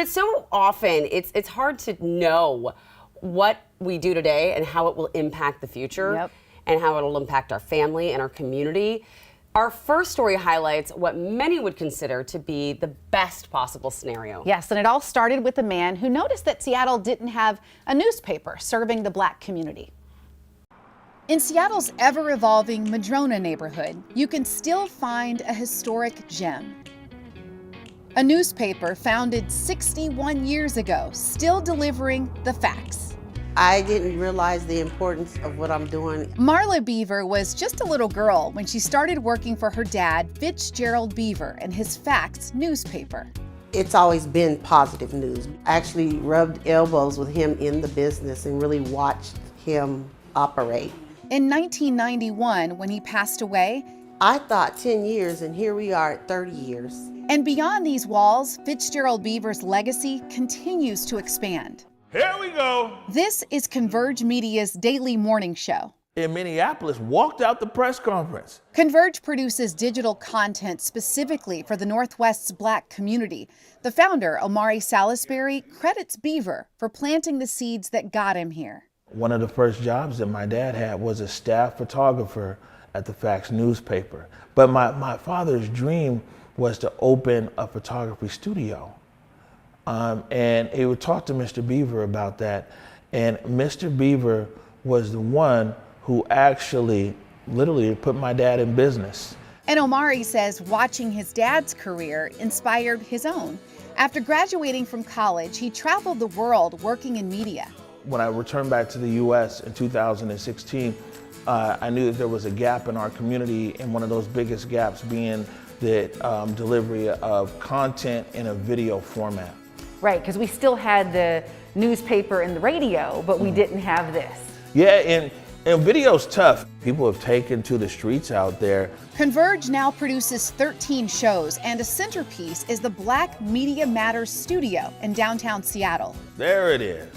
it's so often, it's hard to know what we do today and how it will impact the future. Yep. And how it'll impact our family and our community. Our first story highlights what many would consider to be the best possible scenario. Yes, and it all started with a man who noticed that Seattle didn't have a newspaper serving the Black community. In Seattle's ever-evolving Madrona neighborhood, you can still find a historic gem. A newspaper founded 61 years ago, still delivering the facts. I didn't realize the importance of what I'm doing. Marla Beaver was just a little girl when she started working for her dad, Fitzgerald Beaver, and his Facts newspaper. It's always been positive news. I actually rubbed elbows with him in the business and really watched him operate. In 1991, when he passed away, I thought 10 years, and here we are at 30 years. And beyond these walls, Fitzgerald Beaver's legacy continues to expand. Here we go. This is Converge Media's daily morning show. In Minneapolis, walked out the press conference. Converge produces digital content specifically for the Northwest's Black community. The founder, Omari Salisbury, credits Beaver for planting the seeds that got him here. One of the first jobs that my dad had was a staff photographer at the Facts newspaper. But my father's dream was to open a photography studio. And he would talk to Mr. Beaver about that. And Mr. Beaver was the one who actually literally put my dad in business. And Omari says watching his dad's career inspired his own. After graduating from college, he traveled the world working in media. When I returned back to the US in 2016, I knew that there was a gap in our community, and one of those biggest gaps being the delivery of content in a video format. Right, because we still had the newspaper and the radio, but we didn't have this. Yeah, and video's tough. People have taken to the streets out there. Converge now produces 13 shows, and a centerpiece is the Black Media Matters studio in downtown Seattle. There it is,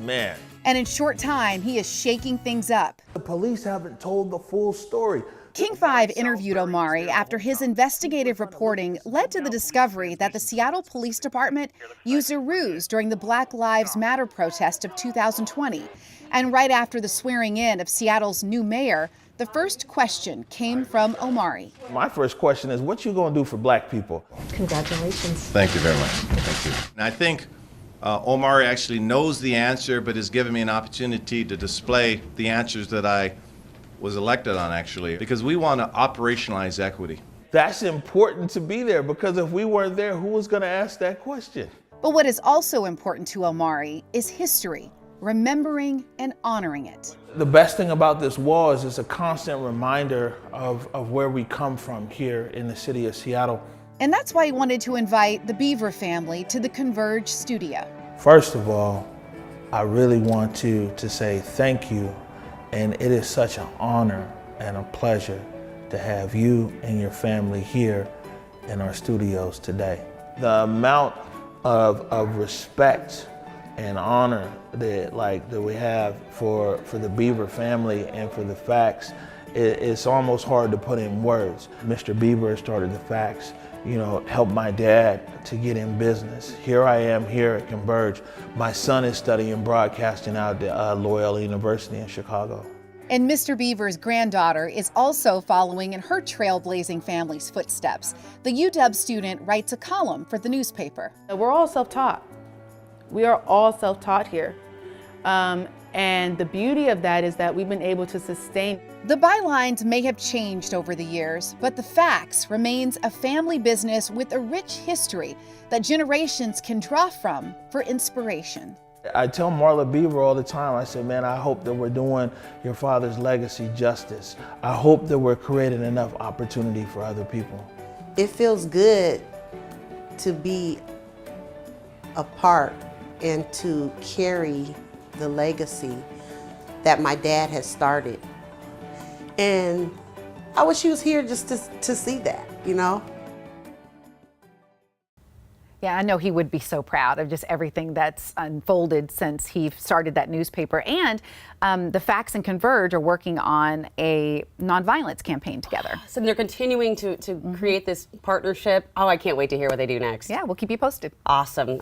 man. And in short time, he is shaking things up. The police haven't told the full story. King 5 interviewed Omari after his investigative reporting led to the discovery that the Seattle Police Department used a ruse during the Black Lives Matter protest of 2020. And right after the swearing in of Seattle's new mayor, the first question came from Omari. My first question is, what you gonna do for Black people? Congratulations. Thank you very much. Thank you. And I think Omari actually knows the answer, but has given me an opportunity to display the answers that I was elected on, actually, because we want to operationalize equity. That's important to be there, because if we weren't there, who was gonna ask that question? But what is also important to Omari is history, remembering and honoring it. The best thing about this wall is it's a constant reminder of where we come from here in the city of Seattle. And that's why he wanted to invite the Beaver family to the Converge studio. First of all, I really want to say thank you, and it is such an honor and a pleasure to have you and your family here in our studios today. The amount of respect and honor that we have for the Beaver family and for the Facts, it's almost hard to put in words. Mr. Beaver started the Facts, helped my dad to get in business. Here I am here at Converge. My son is studying broadcasting out at Loyola University in Chicago. And Mr. Beaver's granddaughter is also following in her trailblazing family's footsteps. The UW student writes a column for the newspaper. We're all self-taught. We are all self-taught here. And the beauty of that is that we've been able to sustain. The bylines may have changed over the years, but the Facts remains a family business with a rich history that generations can draw from for inspiration. I tell Marla Beaver all the time, I say, man, I hope that we're doing your father's legacy justice. I hope that we're creating enough opportunity for other people. It feels good to be a part and to carry the legacy that my dad has started. And I wish he was here just to see that, Yeah, I know he would be so proud of just everything that's unfolded since he started that newspaper. And the Facts and Converge are working on a nonviolence campaign together. So they're continuing to create this partnership. Oh, I can't wait to hear what they do next. Yeah, we'll keep you posted. Awesome.